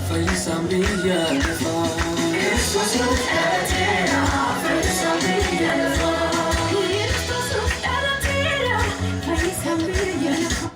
فيسام بيا لفا يسوس أتينا فيسام بيا لفا يسوس أتينا فيسام بيا لفا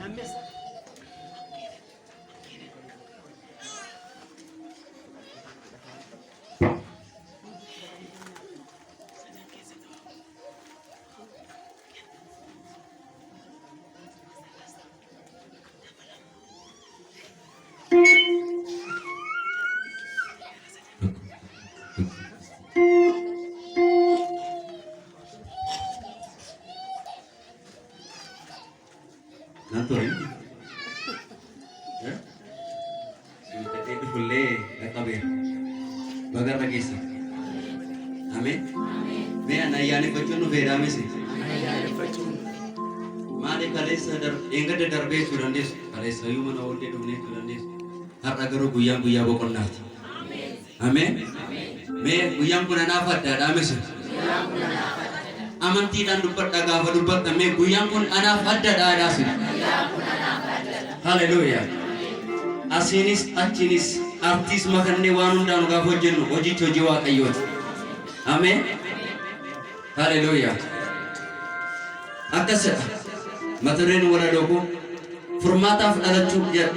Nantoy? Sudah itu boleh, lekabe. Bagar lagi sih. Amin. Me anayane bacun nu beda mesi. Made kale sadar enggak ada darbe surandis. Kale sayu mana olte dumne surandis. Harta garu guyang bokon nat. Amin. Me guyang pun nafat ada mesi. Amanti dan dupat daga dupat me guyang pun nafat ada sih. Haleluya. Asinis achinis artis makanne wanun dan gafo jennu oji toji wa kayot. Amen. Haleluya. Akasa maturen wala doko furmata fadalatu ya.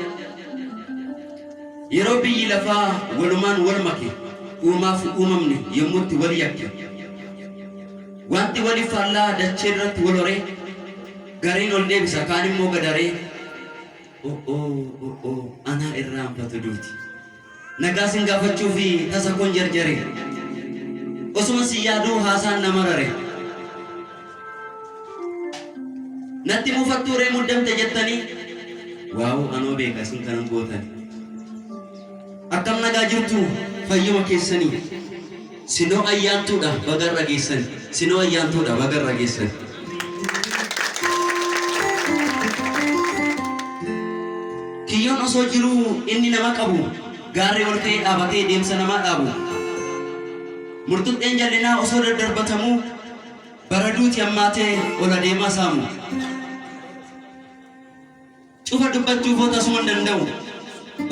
Yerobi lafa waluman walmaki umaf umamni yamuti wal yakki. Wanti wali falla da chedrat walore garin olde bisa kanim mo gadare. Oh, ana irram patuduti. Nagasin gafachu fi tasakon jarjare. Osman siyadu hasan namarare. Natti mufatture muddam tajattani. Wow, ano be kasin kanan gotan. Akam nagajirtu fayyuma keessani. Sino ayyantu da bagar ragesan. Sino ayyantu da bagar ragesan. Kiyon osoo jiru inni nama qabu gaarri ol ta'ee dhaabatee deemsa namaa dhaabu murtuudheen jallinaa osoo daddarbatamu baraduuti ammaatee ol adeemaa saamu cufa dubbachuuf tasuma hin danda'u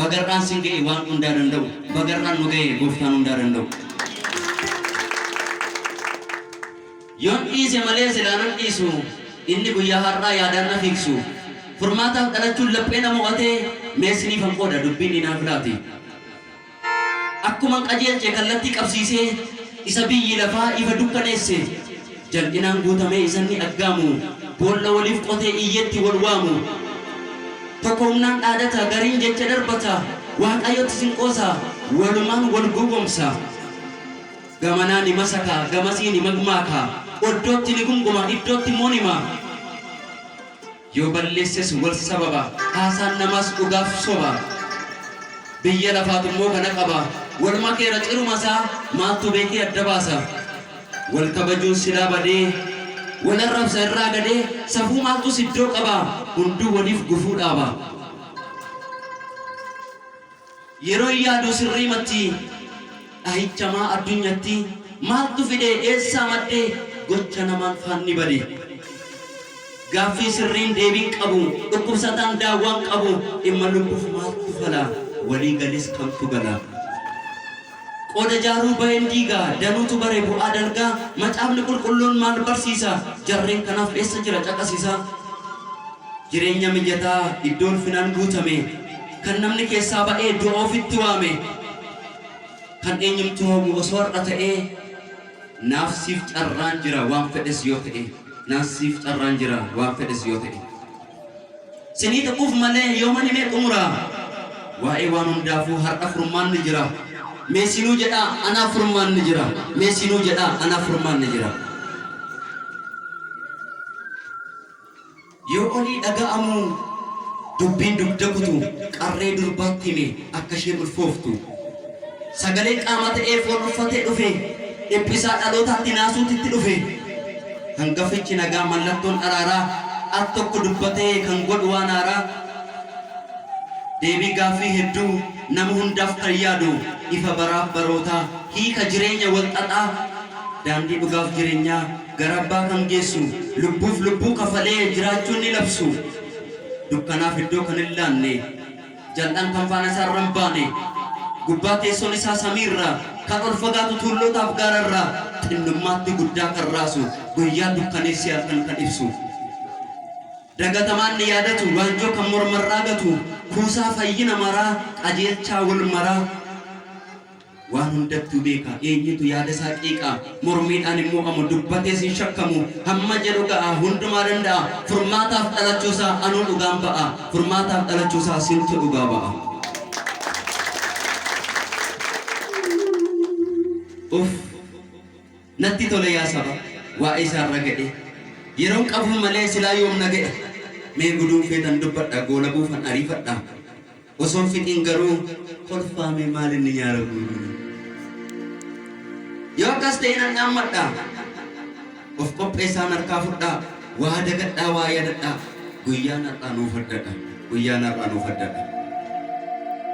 bagarraan sin ga'e waan hundaa danda'u bagarraan nu ga'e gooftaan hundaa danda'u yoon dhiise malee silaanan dhiisu inni guyyaa har'aa yaadaan na fiiksu Furmata dalachuun laphee nama mo'atee meesiniif hanqoodha dubbiin inaaf laati. Akkuma qajeelche kallattii qabsiisee isa biyyi lafaa ifa dukkaneesse jal'inaan guutamee isanni aggaamu boolla waliif qotee iyyetti wal waamu tokko humnaan dhaadata gariin jecha darbata waaqayyotti sinqoosa walumaan wal gugumsa gamanaa ni masaka gamasii ni magmaaka oddootti ni gunguma iddootti moonima Yo balleesses wal sababa haasaan namas dhugaaf soba biyya lafaatummoo kana qaba wal makeera cirumasaa maaltu beekee adda baasa wal kabajuun silaa badee wal arrabsa irraa gadee safuu maaltu siddoo qaba hunduu waliif gufuu dhaaba yeroo yaadu sirriimatti dhahichamaa addunyaatti maaltu fidee eessaa maddee gocha namaan faanni badee Gaaffii sirriin deebiin qabu dhukkubsataan daawwaan qabu dhimma lubbuuf maaltu fala walii galis kamtu gala qooda jaaruu baheen diigaa danuutu bare bu'aa dalgaa macaafni qulqulluun maal barsiisa jarreen kanaaf eessa jira caqasiisa jireenya mijataa iddoon finaan guutame kan namni keessaa ba'ee du'a ofitti waame kan eenyumtu hoomu osoo har'a ta'ee naaf siif carraan jira waan fedhes yoo ta'e Nasif carranjira waan fedhes yoo ta'e sinii ta'uuf malee yooma himee xumura waa'ee waan hundaafuu har'a furmaan ni jira meesinuu jedha anaaf furmaan ni jira meesinuu jedha anaaf furmaan ni jira yoo olii dhaga'amu dubbiin dugda kutu qarree durbaatti hime akka isheen ulfooftu sagalee qaama ta'ee foon uffatee dhufe dhiphisaa dhalootaatti naasuutitti dhufe hangafichi nagaa mallattoon araaraa at tokko dubbatee kan godhu waan haaraa deebii gaaffii hedduu nama hundaaf kan yaadu ifa baraaf barootaa hiika jireenya wal xaxaa daandii dhugaaf jireenyaa garabbaa kan geessu lubbuuf lubbuu kafalee jiraachuun ni labsu dukkanaaf iddoo kan hin laanne jal'aan kan faana isaarra hin baane gubbaa teessoon isaa samiirraa kan ol fagaatu tullootaaf gaararraa xinnummaatti guddaa kan raasu guyyaa dukkaneessi halkan kan ibsu dagatamaan ni yaadatu waanjoo kan mormarraa gatu kuusaa fayyina maraa qajeelchaa wal maraa waan hundattuu beeka eenyutu yaada isaa qiiqaa mormiidhaan immoo qamu dubbatee sin shakkamu hamma jedhu ga'a hundumaa danda'a furmaataaf dhalachuusaa anuu dhugaan ba'a furmaataaf dhalachuusaa sintu dhugaa ba'a. Natti tole yaa saba waa'ee isaarra ga'e yeroon qabu malee silaa yoom na ga'e mee guduun feetan dubbadha goola buufan ariifadha osoon fixiin garuu kolfaame maal inni nyaara guutuu yoo akkas ta'e nan dhaammadha of qopheessaan harkaa fudhaa waa dagadhaa waa yaadadhaa guyyaan har'aa nuuf addadha guyyaan har'aa nuuf addadha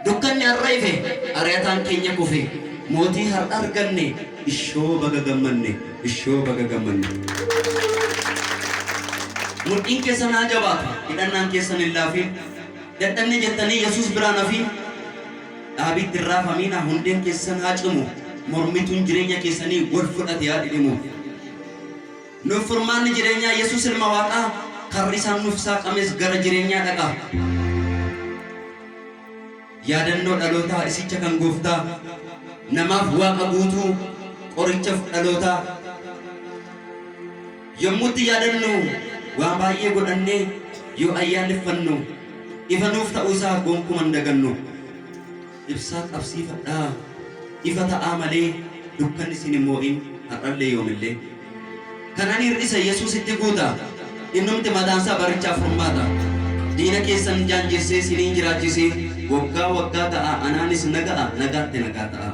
dukkanni har'a ife ari'ataan keenya kufe mootii har'a arganne ishoo baga gammanne ishoo baga gammanne mudhiin keessan haa jabaatu hidhannaan keessan hin laafin dadhabne jettanii yesus biraan hafiin dhaabitti irraa famiina hundeen keessan haa cimu mormituun jireenya keessanii wal fudhate haa dhidhimu nuuf furmaanni jireenyaa yesus ilma waaqaa karri isaan nuuf saaqames gara jireenyaa dhaqa yaadannoo dhalootaa isicha kan gooftaa namaaf waaqa guutuu qorichaaf dhalootaa yommutti yaadannu waan baay'ee godhannee yoo ayyaaneffannu ifa nuuf ta'uusaa gonkuman dagannu ibsaa qabsiifadhaa ifa ta'aa malee dukkanni isin hin moo'in har'allee yoomillee kanan hir'isa yesuusitti guuta innumti mataansaa barichaaf furmaata diina keessan jaanjessee siniin jiraachisee waggaa waggaa ta'a anaanis naga'a nagaatti nagaa ta'a